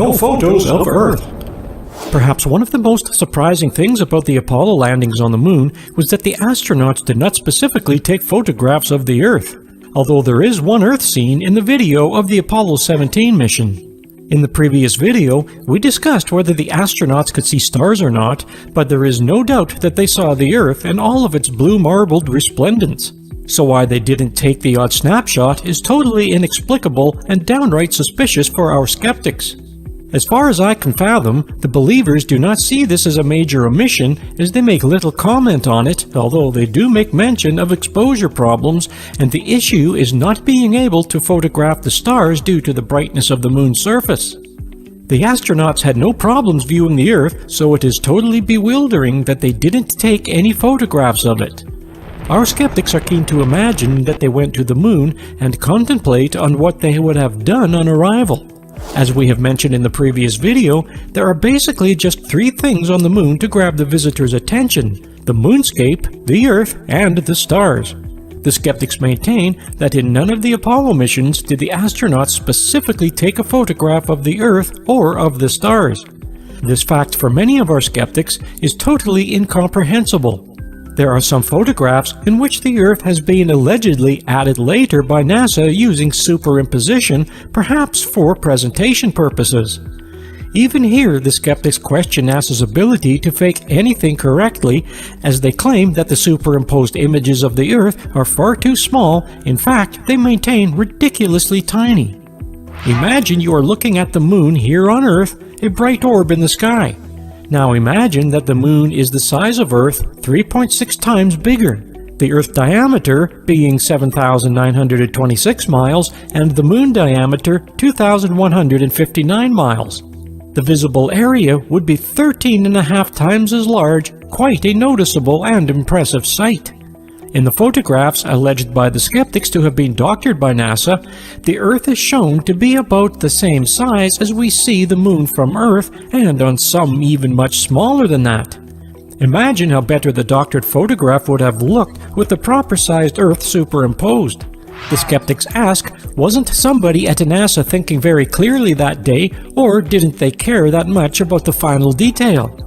no photos of Earth. Perhaps one of the most surprising things about the Apollo landings on the Moon was that the astronauts did not specifically take photographs of the Earth, although there is one Earth scene in the video of the Apollo 17 mission. In the previous video, we discussed whether the astronauts could see stars or not, but there is no doubt that they saw the Earth and all of its blue marbled resplendence. So why they didn't take the odd snapshot is totally inexplicable and downright suspicious for our skeptics. As far as I can fathom, the believers do not see this as a major omission, as they make little comment on it, although they do make mention of exposure problems, and the issue is not being able to photograph the stars due to the brightness of the Moon's surface. The astronauts had no problems viewing the Earth, so it is totally bewildering that they didn't take any photographs of it. Our skeptics are keen to imagine that they went to the Moon and contemplate on what they would have done on arrival. As we have mentioned in the previous video, there are basically just 3 things on the Moon to grab the visitor's attention: the moonscape, the Earth, and the stars. The skeptics maintain that in none of the Apollo missions did the astronauts specifically take a photograph of the Earth or of the stars. This fact for many of our skeptics is totally incomprehensible. There are some photographs in which the Earth has been allegedly added later by NASA using superimposition, perhaps for presentation purposes. Even here, the skeptics question NASA's ability to fake anything correctly, as they claim that the superimposed images of the Earth are far too small. In fact, they maintain ridiculously tiny. Imagine you are looking at the Moon here on Earth, a bright orb in the sky. Now imagine that the Moon is the size of Earth 3.6 times bigger, the Earth diameter being 7,926 miles and the Moon diameter 2,159 miles. The visible area would be 13.5 times as large, quite a noticeable and impressive sight. In the photographs alleged by the skeptics to have been doctored by NASA, the Earth is shown to be about the same size as we see the Moon from Earth, and on some even much smaller than that. Imagine how better the doctored photograph would have looked with the proper sized Earth superimposed. The skeptics ask, wasn't somebody at NASA thinking very clearly that day, or didn't they care that much about the final detail?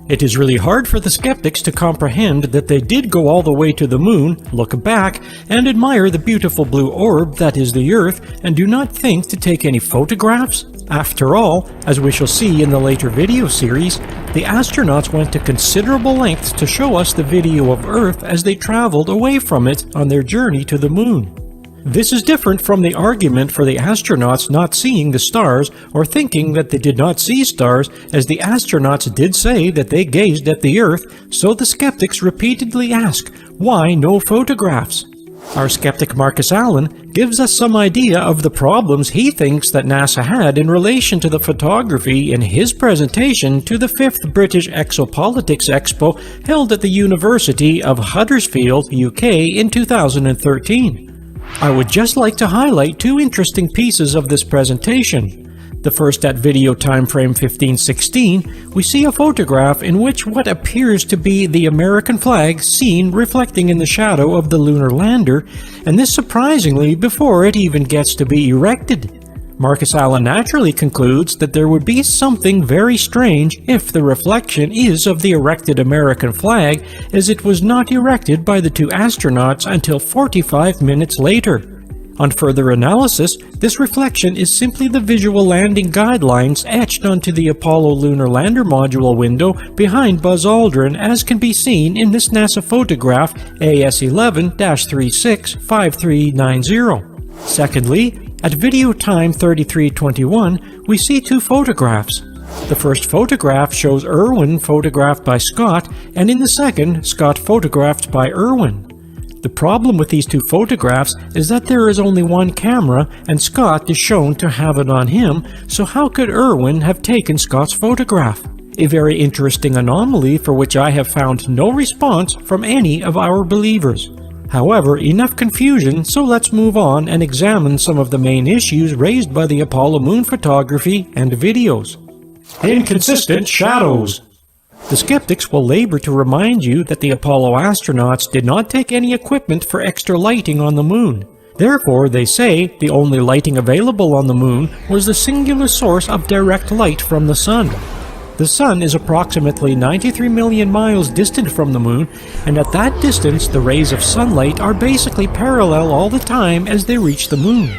It is really hard for the skeptics to comprehend that they did go all the way to the Moon, look back, and admire the beautiful blue orb that is the Earth, and do not think to take any photographs. After all, as we shall see in the later video series, the astronauts went to considerable lengths to show us the video of Earth as they traveled away from it on their journey to the Moon. This is different from the argument for the astronauts not seeing the stars or thinking that they did not see stars, as the astronauts did say that they gazed at the Earth, so the skeptics repeatedly ask, why no photographs? Our skeptic Marcus Allen gives us some idea of the problems he thinks that NASA had in relation to the photography in his presentation to the 5th British Exopolitics Expo held at the University of Huddersfield, UK in 2013. I would just like to highlight 2 interesting pieces of this presentation. The first, at video time frame 1516, we see a photograph in which what appears to be the American flag seen reflecting in the shadow of the lunar lander, and this surprisingly before it even gets to be erected. Marcus Allen naturally concludes that there would be something very strange if the reflection is of the erected American flag, as it was not erected by the 2 astronauts until 45 minutes later. On further analysis, this reflection is simply the visual landing guidelines etched onto the Apollo Lunar Lander Module window behind Buzz Aldrin, as can be seen in this NASA photograph AS11-365390. Secondly, at video time 3321, we see 2 photographs. The first photograph shows Irwin photographed by Scott, and in the second, Scott photographed by Irwin. The problem with these 2 photographs is that there is only one camera, and Scott is shown to have it on him, so how could Irwin have taken Scott's photograph? A very interesting anomaly for which I have found no response from any of our believers. However, enough confusion, so let's move on and examine some of the main issues raised by the Apollo moon photography and videos. Inconsistent shadows. The skeptics will labor to remind you that the Apollo astronauts did not take any equipment for extra lighting on the moon. Therefore, they say the only lighting available on the moon was the singular source of direct light from the sun. The sun is approximately 93 million miles distant from the moon, and at that distance the rays of sunlight are basically parallel all the time as they reach the moon.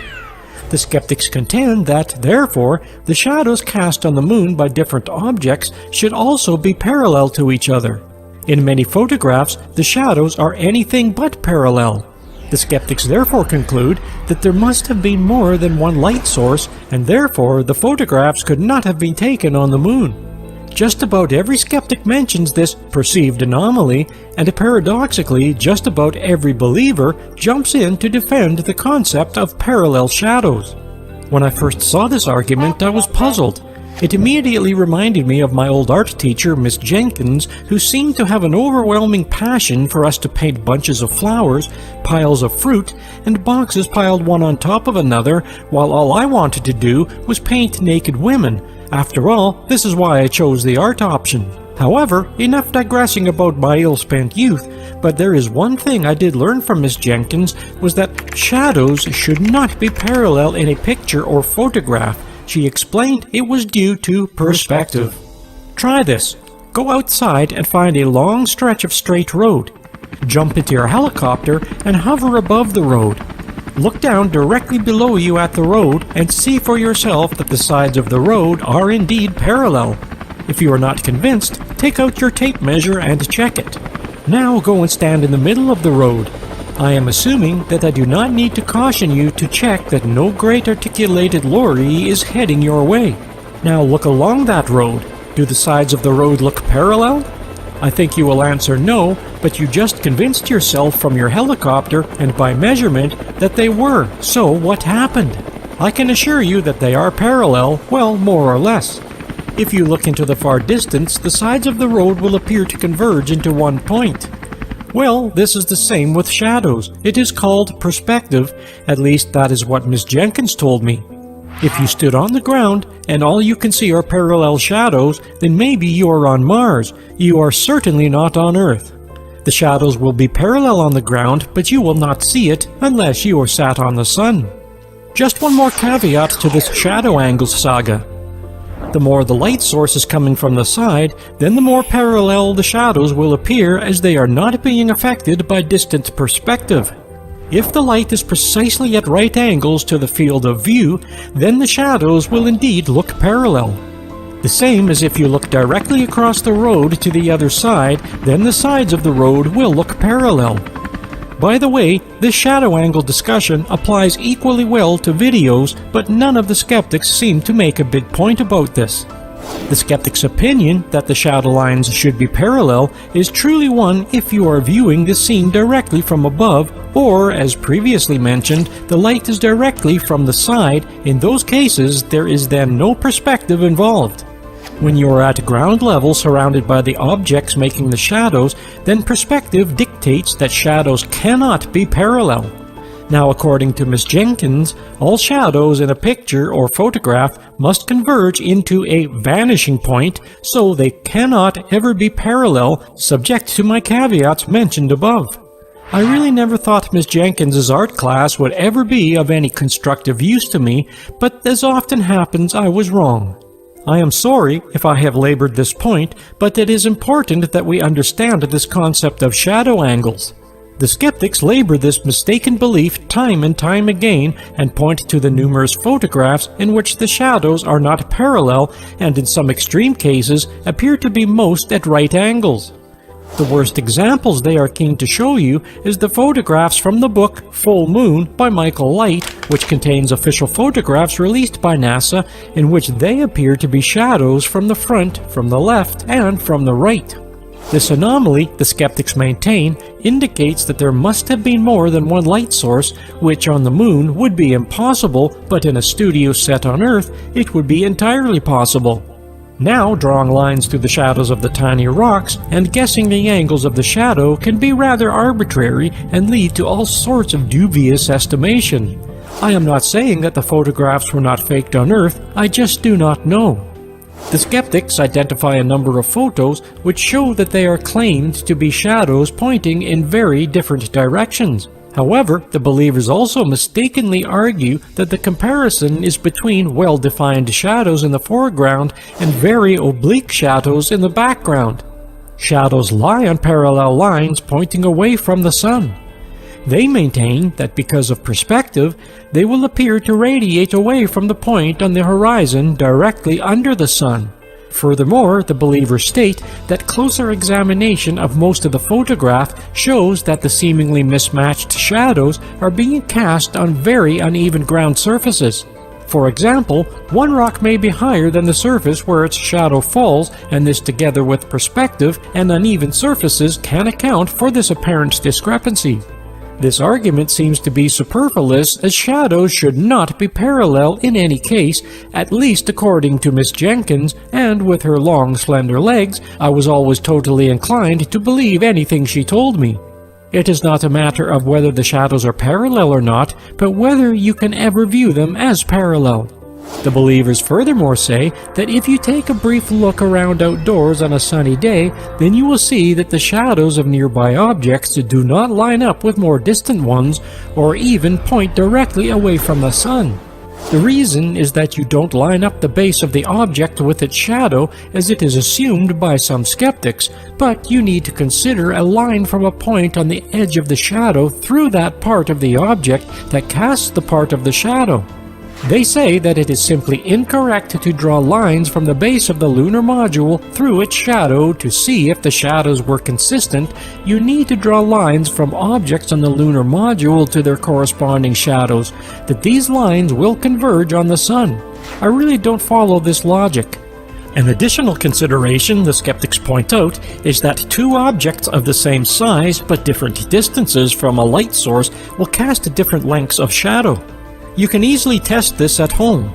The skeptics contend that, therefore, the shadows cast on the moon by different objects should also be parallel to each other. In many photographs, the shadows are anything but parallel. The skeptics therefore conclude that there must have been more than one light source, and therefore the photographs could not have been taken on the moon. Just about every skeptic mentions this perceived anomaly, and paradoxically, just about every believer jumps in to defend the concept of parallel shadows. When I first saw this argument, I was puzzled. It immediately reminded me of my old art teacher, Miss Jenkins, who seemed to have an overwhelming passion for us to paint bunches of flowers, piles of fruit, and boxes piled one on top of another, while all I wanted to do was paint naked women. After all, this is why I chose the art option. However, enough digressing about my ill-spent youth, but there is one thing I did learn from Miss Jenkins, was that shadows should not be parallel in a picture or photograph. She explained it was due to perspective. Try this. Go outside and find a long stretch of straight road. Jump into your helicopter and hover above the road. Look down directly below you at the road and see for yourself that the sides of the road are indeed parallel. If you are not convinced, take out your tape measure and check it. Now go and stand in the middle of the road. I am assuming that I do not need to caution you to check that no great articulated lorry is heading your way. Now look along that road. Do the sides of the road look parallel? I think you will answer no, but you just convinced yourself from your helicopter and by measurement that they were. So what happened? I can assure you that they are parallel, well, more or less. If you look into the far distance, the sides of the road will appear to converge into one point. Well, this is the same with shadows. It is called perspective, at least that is what Miss Jenkins told me. If you stood on the ground and all you can see are parallel shadows, then maybe you are on Mars. You are certainly not on Earth. The shadows will be parallel on the ground, but you will not see it unless you are sat on the sun. Just one more caveat to this shadow angles saga. The more the light source is coming from the side, then the more parallel the shadows will appear as they are not being affected by distant perspective. If the light is precisely at right angles to the field of view, then the shadows will indeed look parallel. The same as if you look directly across the road to the other side, then the sides of the road will look parallel. By the way, this shadow angle discussion applies equally well to videos, but none of the skeptics seem to make a big point about this. The skeptic's opinion that the shadow lines should be parallel is truly one if you are viewing the scene directly from above, or, as previously mentioned, the light is directly from the side. In those cases, there is then no perspective involved. When you are at ground level surrounded by the objects making the shadows, then perspective dictates that shadows cannot be parallel. Now, according to Miss Jenkins, all shadows in a picture or photograph must converge into a vanishing point, so they cannot ever be parallel, subject to my caveats mentioned above. I really never thought Miss Jenkins's art class would ever be of any constructive use to me, but as often happens, I was wrong. I am sorry if I have labored this point, but it is important that we understand this concept of shadow angles. The skeptics labor this mistaken belief time and time again and point to the numerous photographs in which the shadows are not parallel and in some extreme cases appear to be most at right angles. The worst examples they are keen to show you is the photographs from the book Full Moon by Michael Light, which contains official photographs released by NASA in which they appear to be shadows from the front, from the left, and from the right. This anomaly, the skeptics maintain, indicates that there must have been more than one light source, which on the moon would be impossible, but in a studio set on Earth, it would be entirely possible. Now, drawing lines through the shadows of the tiny rocks and guessing the angles of the shadow can be rather arbitrary and lead to all sorts of dubious estimation. I am not saying that the photographs were not faked on Earth, I just do not know. The skeptics identify a number of photos which show that they are claimed to be shadows pointing in very different directions. However, the believers also mistakenly argue that the comparison is between well-defined shadows in the foreground and very oblique shadows in the background. Shadows lie on parallel lines pointing away from the sun. They maintain that because of perspective, they will appear to radiate away from the point on the horizon directly under the sun. Furthermore, the believers state that closer examination of most of the photograph shows that the seemingly mismatched shadows are being cast on very uneven ground surfaces. For example, one rock may be higher than the surface where its shadow falls, and this together with perspective and uneven surfaces can account for this apparent discrepancy. This argument seems to be superfluous, as shadows should not be parallel in any case, at least according to Miss Jenkins, and with her long, slender legs, I was always totally inclined to believe anything she told me. It is not a matter of whether the shadows are parallel or not, but whether you can ever view them as parallel. The believers furthermore say that if you take a brief look around outdoors on a sunny day, then you will see that the shadows of nearby objects do not line up with more distant ones, or even point directly away from the sun. The reason is that you don't line up the base of the object with its shadow, as it is assumed by some skeptics, but you need to consider a line from a point on the edge of the shadow through that part of the object that casts the part of the shadow. They say that it is simply incorrect to draw lines from the base of the lunar module through its shadow to see if the shadows were consistent. You need to draw lines from objects on the lunar module to their corresponding shadows, that these lines will converge on the sun. I really don't follow this logic. An additional consideration the skeptics point out is that two objects of the same size but different distances from a light source will cast different lengths of shadow. You can easily test this at home.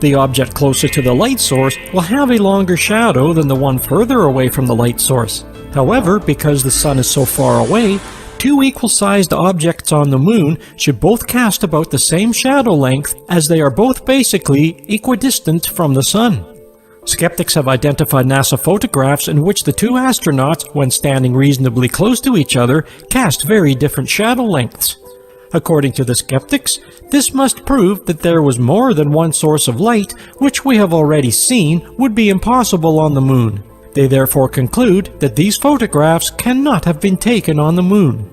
The object closer to the light source will have a longer shadow than the one further away from the light source. However, because the sun is so far away, two equal-sized objects on the moon should both cast about the same shadow length, as they are both basically equidistant from the sun. Skeptics have identified NASA photographs in which the two astronauts, when standing reasonably close to each other, cast very different shadow lengths. According to the skeptics, this must prove that there was more than one source of light, which we have already seen would be impossible on the moon. They therefore conclude that these photographs cannot have been taken on the moon.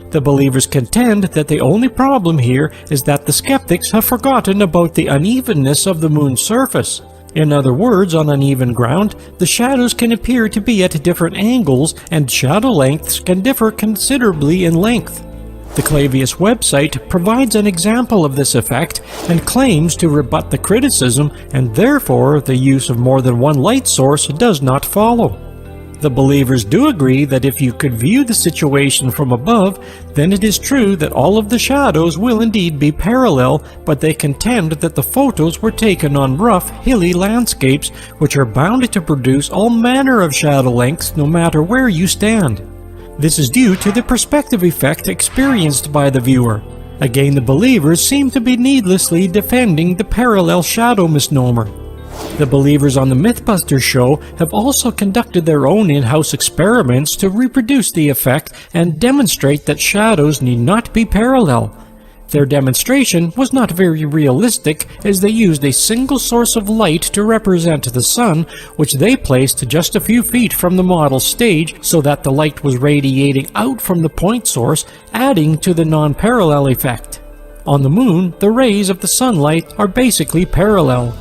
The believers contend that the only problem here is that the skeptics have forgotten about the unevenness of the moon's surface. In other words, on uneven ground, the shadows can appear to be at different angles, and shadow lengths can differ considerably in length. The Clavius website provides an example of this effect and claims to rebut the criticism, and therefore the use of more than one light source does not follow. The believers do agree that if you could view the situation from above, then it is true that all of the shadows will indeed be parallel, but they contend that the photos were taken on rough, hilly landscapes, which are bound to produce all manner of shadow lengths no matter where you stand. This is due to the perspective effect experienced by the viewer. Again, the believers seem to be needlessly defending the parallel shadow misnomer. The believers on the Mythbusters show have also conducted their own in-house experiments to reproduce the effect and demonstrate that shadows need not be parallel. Their demonstration was not very realistic, as they used a single source of light to represent the sun, which they placed just a few feet from the model stage so that the light was radiating out from the point source, adding to the non-parallel effect. On the moon, the rays of the sunlight are basically parallel.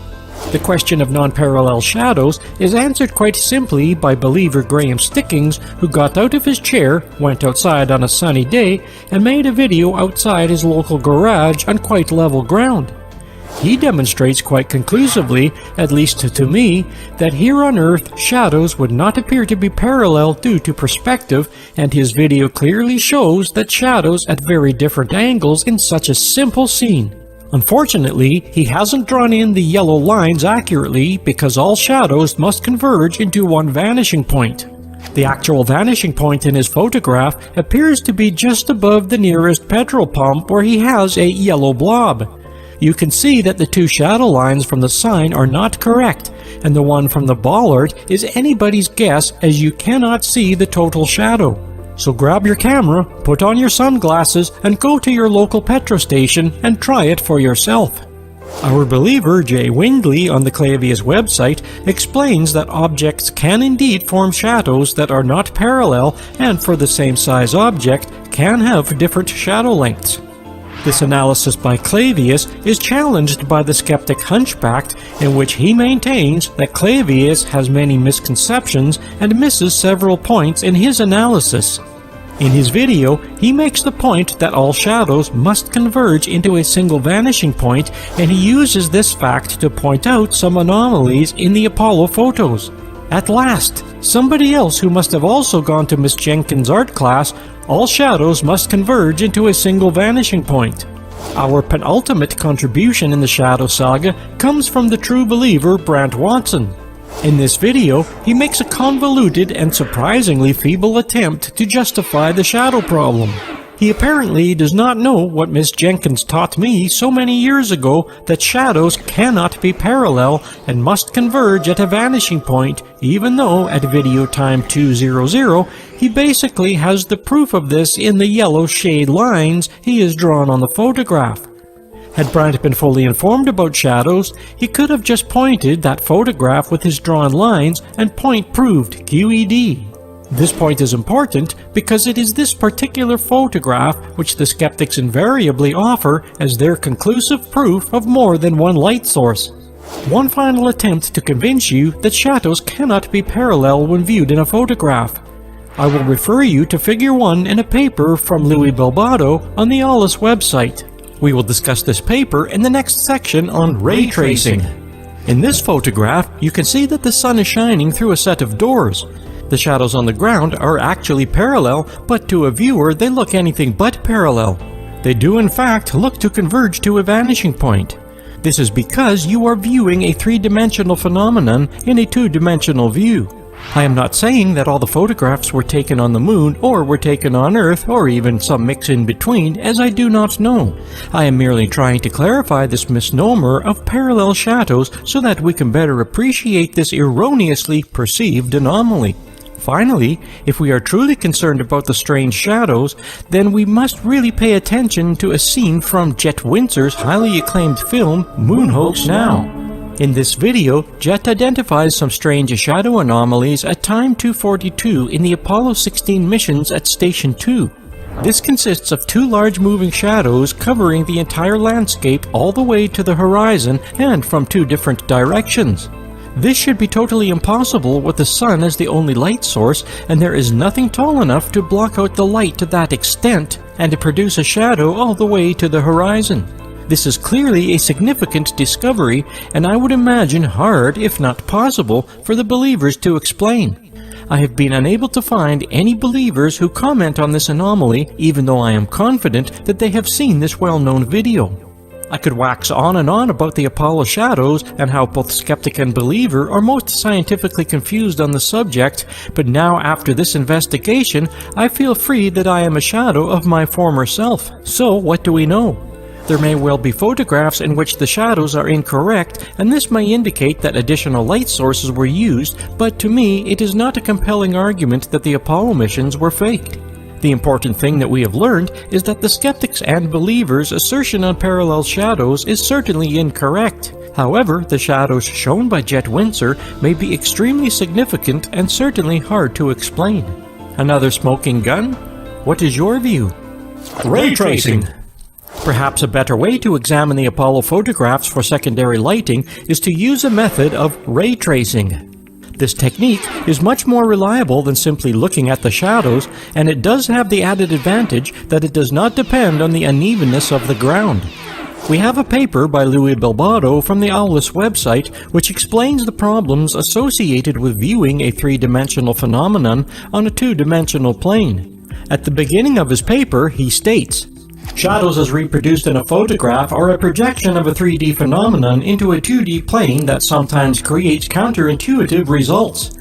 The question of non-parallel shadows is answered quite simply by believer Graham Stickings, who got out of his chair, went outside on a sunny day, and made a video outside his local garage on quite level ground. He demonstrates quite conclusively, at least to me, that here on Earth shadows would not appear to be parallel due to perspective, and his video clearly shows that shadows at very different angles in such a simple scene. Unfortunately, he hasn't drawn in the yellow lines accurately because all shadows must converge into one vanishing point. The actual vanishing point in his photograph appears to be just above the nearest petrol pump, where he has a yellow blob. You can see that the two shadow lines from the sign are not correct, and the one from the bollard is anybody's guess, as you cannot see the total shadow. So grab your camera, put on your sunglasses, and go to your local petrol station and try it for yourself. Our believer, Jay Windley, on the Clavius website, explains that objects can indeed form shadows that are not parallel and for the same size object can have different shadow lengths. This analysis by Clavius is challenged by the skeptic Hunchback, in which he maintains that Clavius has many misconceptions and misses several points in his analysis. In his video, he makes the point that all shadows must converge into a single vanishing point, and he uses this fact to point out some anomalies in the Apollo photos. At last, somebody else who must have also gone to Miss Jenkins' art class, all shadows must converge into a single vanishing point. Our penultimate contribution in the Shadow Saga comes from the true believer Brant Watson. In this video, he makes a convoluted and surprisingly feeble attempt to justify the shadow problem. He apparently does not know what Miss Jenkins taught me so many years ago, that shadows cannot be parallel and must converge at a vanishing point, even though at video time 200, he basically has the proof of this in the yellow shade lines he has drawn on the photograph. Had Brant been fully informed about shadows, he could have just pointed that photograph with his drawn lines and point proved QED. This point is important because it is this particular photograph which the skeptics invariably offer as their conclusive proof of more than one light source. One final attempt to convince you that shadows cannot be parallel when viewed in a photograph. I will refer you to Figure 1 in a paper from Louis Belbado on the Alice website. We will discuss this paper in the next section on ray tracing. In this photograph, you can see that the sun is shining through a set of doors. The shadows on the ground are actually parallel, but to a viewer they look anything but parallel. They do in fact look to converge to a vanishing point. This is because you are viewing a three-dimensional phenomenon in a two-dimensional view. I am not saying that all the photographs were taken on the moon or were taken on Earth or even some mix in between, as I do not know. I am merely trying to clarify this misnomer of parallel shadows so that we can better appreciate this erroneously perceived anomaly. Finally, if we are truly concerned about the strange shadows, then we must really pay attention to a scene from Jet Winsor's highly acclaimed film, Moon Hoax Now. In this video, Jet identifies some strange shadow anomalies at time 242 in the Apollo 16 missions at Station 2. This consists of two large moving shadows covering the entire landscape all the way to the horizon and from two different directions. This should be totally impossible with the sun as the only light source, and there is nothing tall enough to block out the light to that extent and to produce a shadow all the way to the horizon. This is clearly a significant discovery, and I would imagine hard, if not possible, for the believers to explain. I have been unable to find any believers who comment on this anomaly, even though I am confident that they have seen this well-known video. I could wax on and on about the Apollo shadows and how both skeptic and believer are most scientifically confused on the subject, but now after this investigation, I feel free that I am a shadow of my former self. So what do we know? There may well be photographs in which the shadows are incorrect, and this may indicate that additional light sources were used, but to me it is not a compelling argument that the Apollo missions were faked. The important thing that we have learned is that the skeptics and believers' assertion on parallel shadows is certainly incorrect. However, the shadows shown by Jet Winsor may be extremely significant and certainly hard to explain. Another smoking gun? What is your view? Ray tracing. Perhaps a better way to examine the Apollo photographs for secondary lighting is to use a method of ray tracing. This technique is much more reliable than simply looking at the shadows, and it does have the added advantage that it does not depend on the unevenness of the ground. We have a paper by Louis Belbado from the Alice website which explains the problems associated with viewing a three-dimensional phenomenon on a two-dimensional plane. At the beginning of his paper, he states, "Shadows as reproduced in a photograph are a projection of a 3D phenomenon into a 2D plane that sometimes creates counterintuitive results.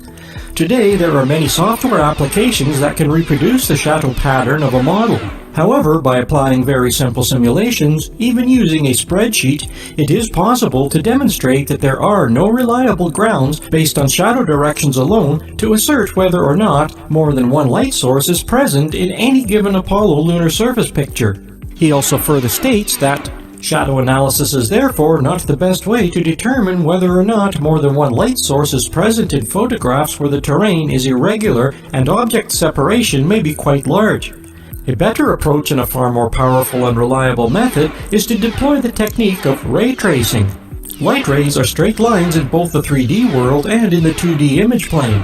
Today, there are many software applications that can reproduce the shadow pattern of a model. However, by applying very simple simulations, even using a spreadsheet, it is possible to demonstrate that there are no reliable grounds based on shadow directions alone to assert whether or not more than one light source is present in any given Apollo lunar surface picture. He also further states that shadow analysis is therefore not the best way to determine whether or not more than one light source is present in photographs where the terrain is irregular and object separation may be quite large. A better approach and a far more powerful and reliable method is to deploy the technique of ray tracing. Light rays are straight lines in both the 3D world and in the 2D image plane.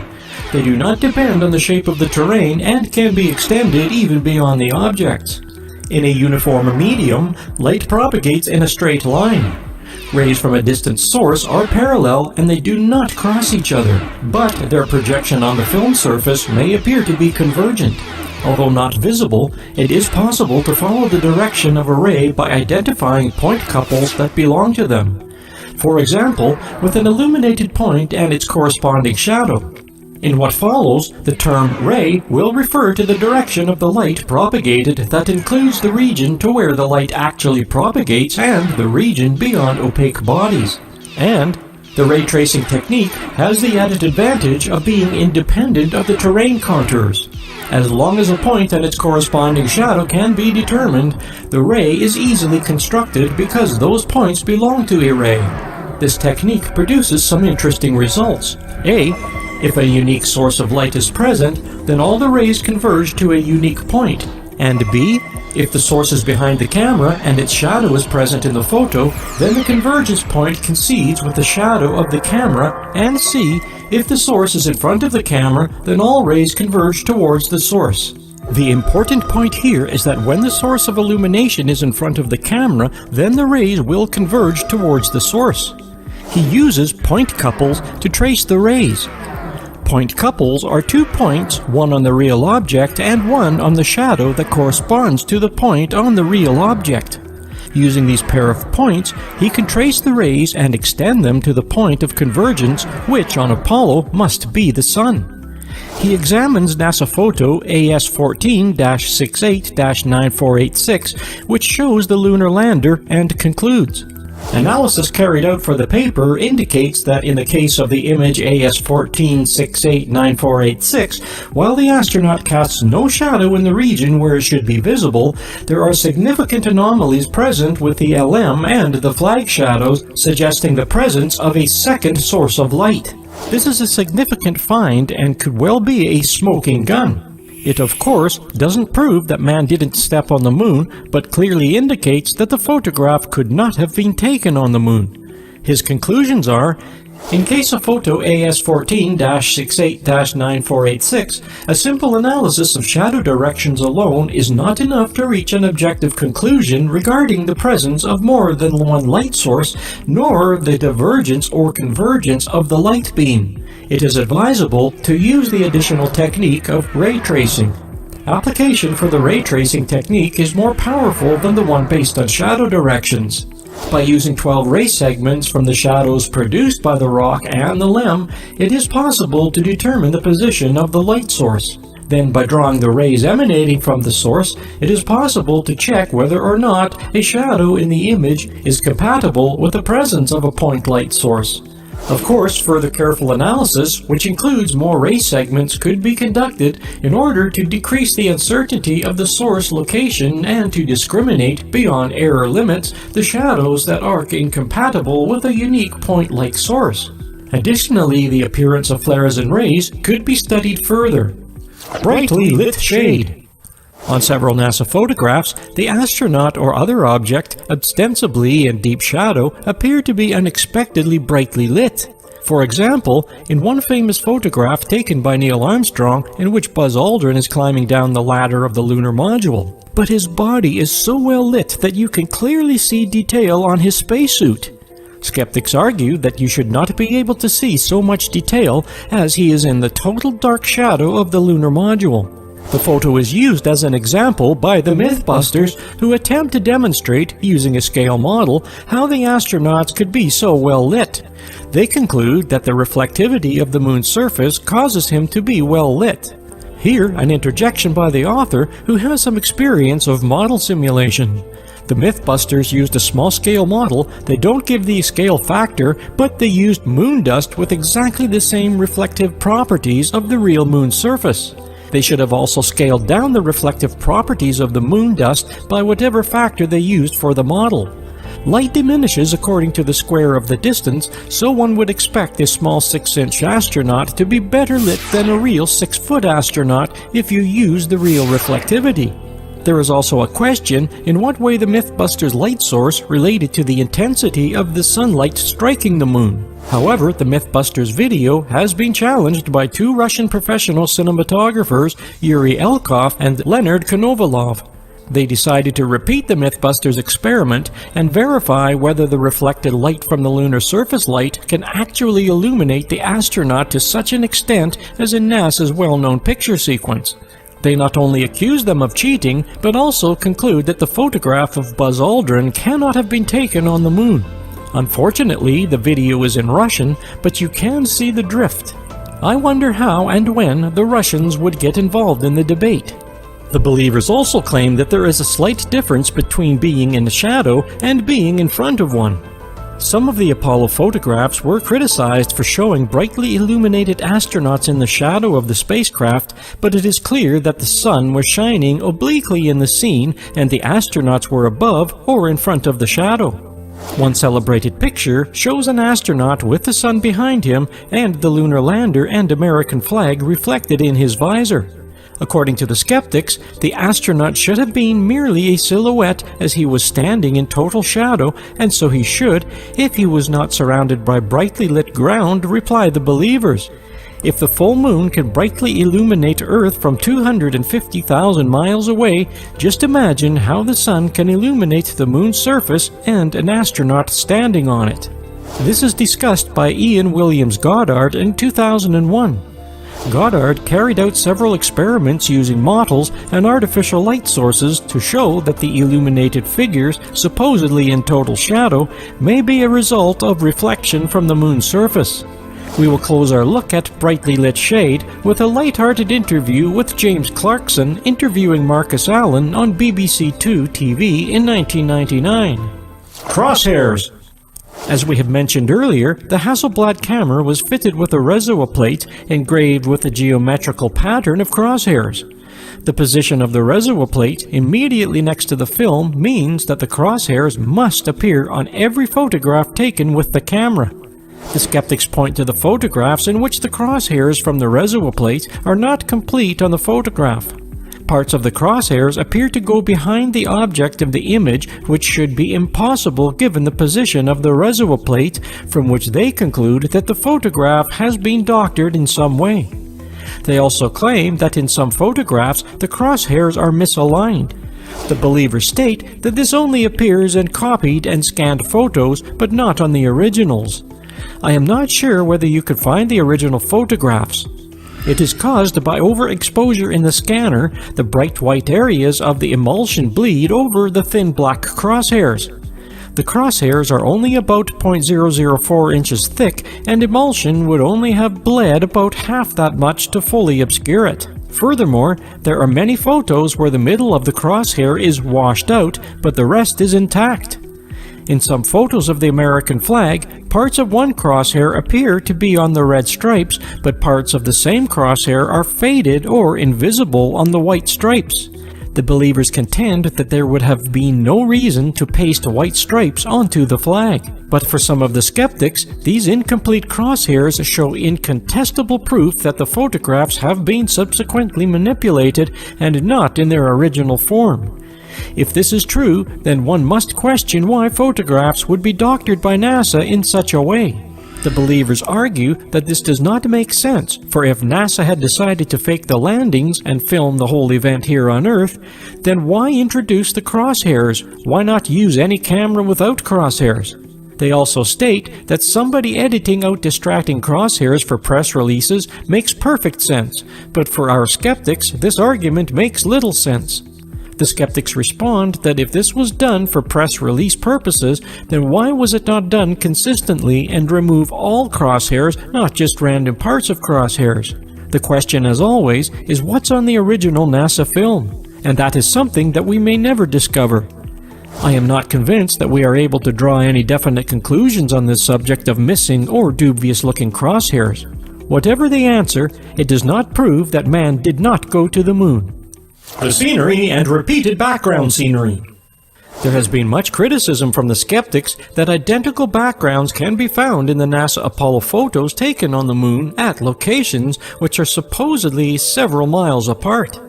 They do not depend on the shape of the terrain and can be extended even beyond the objects. In a uniform medium, light propagates in a straight line. Rays from a distant source are parallel and they do not cross each other, but their projection on the film surface may appear to be convergent. Although not visible, it is possible to follow the direction of a ray by identifying point couples that belong to them. For example, with an illuminated point and its corresponding shadow. In what follows, the term ray will refer to the direction of the light propagated that includes the region to where the light actually propagates and the region beyond opaque bodies. And the ray tracing technique has the added advantage of being independent of the terrain contours. As long as a point and its corresponding shadow can be determined, the ray is easily constructed because those points belong to a ray. This technique produces some interesting results. A. If a unique source of light is present, then all the rays converge to a unique point. And B. If the source is behind the camera and its shadow is present in the photo, then the convergence point coincides with the shadow of the camera. And C. If the source is in front of the camera, then all rays converge towards the source. The important point here is that when the source of illumination is in front of the camera, then the rays will converge towards the source. He uses point couples to trace the rays. Point couples are 2 points, one on the real object and one on the shadow that corresponds to the point on the real object. Using these pair of points, he can trace the rays and extend them to the point of convergence, which on Apollo must be the Sun. He examines NASA photo AS14-68-9486, which shows the lunar lander, and concludes, analysis carried out for the paper indicates that in the case of the image AS14-68-9486, while the astronaut casts no shadow in the region where it should be visible, there are significant anomalies present with the LM and the flag shadows, suggesting the presence of a second source of light. This is a significant find and could well be a smoking gun. It, of course, doesn't prove that man didn't step on the moon, but clearly indicates that the photograph could not have been taken on the moon. His conclusions are, in case of photo AS14-68-9486, a simple analysis of shadow directions alone is not enough to reach an objective conclusion regarding the presence of more than one light source, nor the divergence or convergence of the light beam. It is advisable to use the additional technique of ray tracing. Application for the ray tracing technique is more powerful than the one based on shadow directions. By using 12 ray segments from the shadows produced by the rock and the limb, it is possible to determine the position of the light source. Then by drawing the rays emanating from the source, it is possible to check whether or not a shadow in the image is compatible with the presence of a point light source. Of course, further careful analysis, which includes more ray segments, could be conducted in order to decrease the uncertainty of the source location and to discriminate, beyond error limits, the shadows that are incompatible with a unique point-like source. Additionally, the appearance of flares and rays could be studied further. Brightly lit shade. On several NASA photographs, the astronaut or other object, ostensibly in deep shadow, appear to be unexpectedly brightly lit. For example, in one famous photograph taken by Neil Armstrong, in which Buzz Aldrin is climbing down the ladder of the lunar module. But his body is so well lit that you can clearly see detail on his spacesuit. Skeptics argue that you should not be able to see so much detail as he is in the total dark shadow of the lunar module. The photo is used as an example by the Mythbusters, who attempt to demonstrate, using a scale model, how the astronauts could be so well lit. They conclude that the reflectivity of the moon's surface causes him to be well lit. Here, an interjection by the author who has some experience of model simulation. The Mythbusters used a small-scale model. They don't give the scale factor, but they used moon dust with exactly the same reflective properties of the real moon's surface. They should have also scaled down the reflective properties of the moon dust by whatever factor they used for the model. Light diminishes according to the square of the distance, so one would expect a small 6-inch astronaut to be better lit than a real 6-foot astronaut if you use the real reflectivity. There is also a question in what way the Mythbusters' light source related to the intensity of the sunlight striking the moon. However, the Mythbusters video has been challenged by 2 Russian professional cinematographers, Yuri Elkov and Leonard Konovalov. They decided to repeat the Mythbusters experiment and verify whether the reflected light from the lunar surface light can actually illuminate the astronaut to such an extent as in NASA's well-known picture sequence. They not only accuse them of cheating, but also conclude that the photograph of Buzz Aldrin cannot have been taken on the moon. Unfortunately, the video is in Russian, but you can see the drift. I wonder how and when the Russians would get involved in the debate. The believers also claim that there is a slight difference between being in the shadow and being in front of one. Some of the Apollo photographs were criticized for showing brightly illuminated astronauts in the shadow of the spacecraft, but it is clear that the sun was shining obliquely in the scene and the astronauts were above or in front of the shadow. One celebrated picture shows an astronaut with the sun behind him and the lunar lander and American flag reflected in his visor. According to the skeptics, the astronaut should have been merely a silhouette as he was standing in total shadow, and so he should, if he was not surrounded by brightly lit ground, reply the believers. If the full moon can brightly illuminate Earth from 250,000 miles away, just imagine how the sun can illuminate the moon's surface and an astronaut standing on it. This is discussed by Ian Williams Goddard in 2001. Goddard carried out several experiments using models and artificial light sources to show that the illuminated figures, supposedly in total shadow, may be a result of reflection from the moon's surface. We will close our look at brightly lit shade with a light-hearted interview with James Clarkson interviewing Marcus Allen on BBC Two TV in 1999. Crosshairs. As we have mentioned earlier, the Hasselblad camera was fitted with a reservoir plate engraved with a geometrical pattern of crosshairs. The position of the reservoir plate immediately next to the film means that the crosshairs must appear on every photograph taken with the camera. The skeptics point to the photographs in which the crosshairs from the reservoir plate are not complete on the photograph. Parts of the crosshairs appear to go behind the object of the image, which should be impossible given the position of the reservoir plate, from which they conclude that the photograph has been doctored in some way. They also claim that in some photographs the crosshairs are misaligned. The believers state that this only appears in copied and scanned photos, but not on the originals. I am not sure whether you could find the original photographs. It is caused by overexposure in the scanner. The bright white areas of the emulsion bleed over the thin black crosshairs. The crosshairs are only about 0.004 inches thick, and emulsion would only have bled about half that much to fully obscure it. Furthermore, there are many photos where the middle of the crosshair is washed out, but the rest is intact. In some photos of the American flag, parts of one crosshair appear to be on the red stripes, but parts of the same crosshair are faded or invisible on the white stripes. The believers contend that there would have been no reason to paste white stripes onto the flag. But for some of the skeptics, these incomplete crosshairs show incontestable proof that the photographs have been subsequently manipulated and not in their original form. If this is true, then one must question why photographs would be doctored by NASA in such a way. The believers argue that this does not make sense, for if NASA had decided to fake the landings and film the whole event here on Earth, then why introduce the crosshairs? Why not use any camera without crosshairs? They also state that somebody editing out distracting crosshairs for press releases makes perfect sense, but for our skeptics, this argument makes little sense. The skeptics respond that if this was done for press release purposes, then why was it not done consistently and remove all crosshairs, not just random parts of crosshairs? The question, as always, is what's on the original NASA film? And that is something that we may never discover. I am not convinced that we are able to draw any definite conclusions on this subject of missing or dubious-looking crosshairs. Whatever the answer, it does not prove that man did not go to the moon. The scenery and repeated background scenery. There has been much criticism from the skeptics that identical backgrounds can be found in the NASA Apollo photos taken on the moon at locations which are supposedly several miles apart.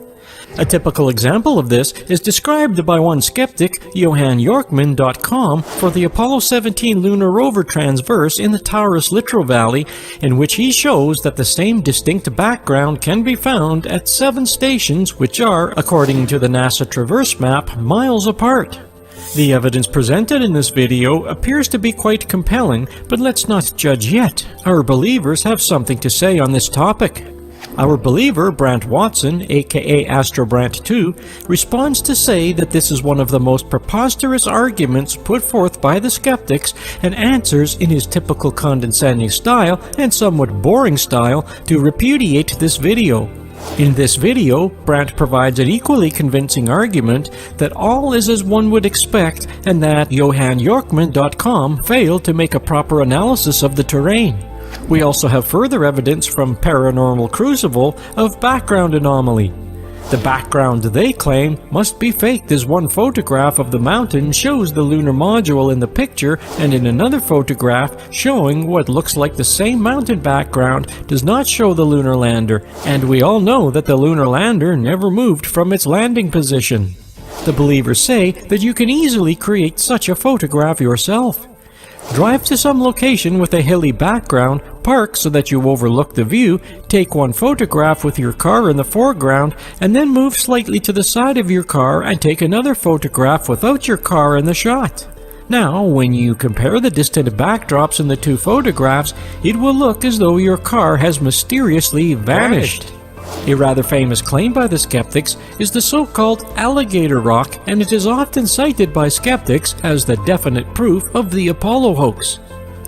A typical example of this is described by one skeptic, JohanNyorkman.com, for the Apollo 17 lunar rover transverse in the Taurus Littrow Valley, in which he shows that the same distinct background can be found at 7 stations which are, according to the NASA Traverse map, miles apart. The evidence presented in this video appears to be quite compelling, but let's not judge yet. Our believers have something to say on this topic. Our believer, Brant Watson, aka AstroBrant2, responds to say that this is one of the most preposterous arguments put forth by the skeptics, and answers in his typical condescending style and somewhat boring style to repudiate this video. In this video, Brant provides an equally convincing argument that all is as one would expect and that JohanNyorkman.com failed to make a proper analysis of the terrain. We also have further evidence from Paranormal Crucible of background anomaly. The background they claim must be faked, as one photograph of the mountain shows the lunar module in the picture, and in another photograph showing what looks like the same mountain background does not show the lunar lander, and we all know that the lunar lander never moved from its landing position. The believers say that you can easily create such a photograph yourself. Drive to some location with a hilly background, park so that you overlook the view, take one photograph with your car in the foreground, and then move slightly to the side of your car and take another photograph without your car in the shot. Now, when you compare the distant backdrops in the 2 photographs, it will look as though your car has mysteriously vanished. A rather famous claim by the skeptics is the so-called alligator rock, and it is often cited by skeptics as the definite proof of the Apollo hoax.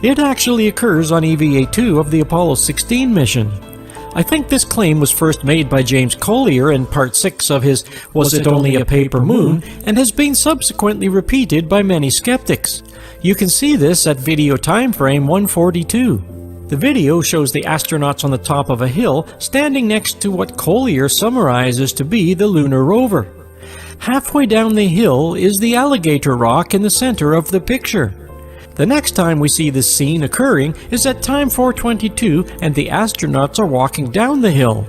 It actually occurs on EVA-2 of the Apollo 16 mission. I think this claim was first made by James Collier in Part 6 of his Was It Only a Paper Moon, and has been subsequently repeated by many skeptics. You can see this at video timeframe 142. The video shows the astronauts on the top of a hill standing next to what Collier summarizes to be the lunar rover. Halfway down the hill is the alligator rock in the center of the picture. The next time we see this scene occurring is at time 422, and the astronauts are walking down the hill.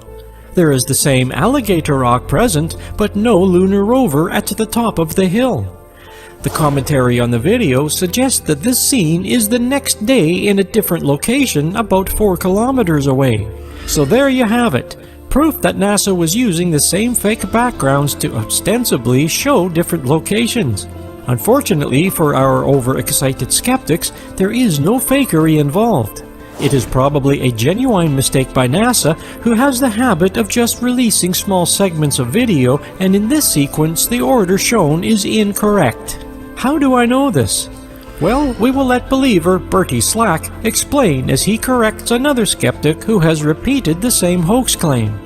There is the same alligator rock present, but no lunar rover at the top of the hill. The commentary on the video suggests that this scene is the next day in a different location about 4 kilometers away. So there you have it, proof that NASA was using the same fake backgrounds to ostensibly show different locations. Unfortunately for our overexcited skeptics, there is no fakery involved. It is probably a genuine mistake by NASA, who has the habit of just releasing small segments of video, and in this sequence the order shown is incorrect. How do I know this? Well, we will let believer Bertie Slack explain as he corrects another skeptic who has repeated the same hoax claim.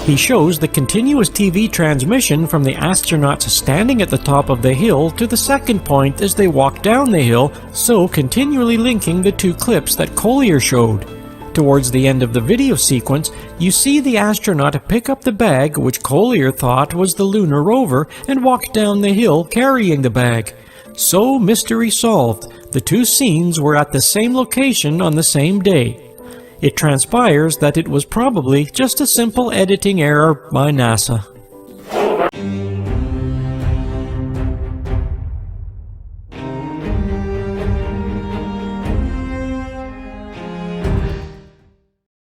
He shows the continuous TV transmission from the astronauts standing at the top of the hill to the second point as they walk down the hill, so continually linking the 2 clips that Collier showed. Towards the end of the video sequence, you see the astronaut pick up the bag which Collier thought was the lunar rover and walk down the hill carrying the bag. So, mystery solved. The 2 scenes were at the same location on the same day. It transpires that it was probably just a simple editing error by NASA.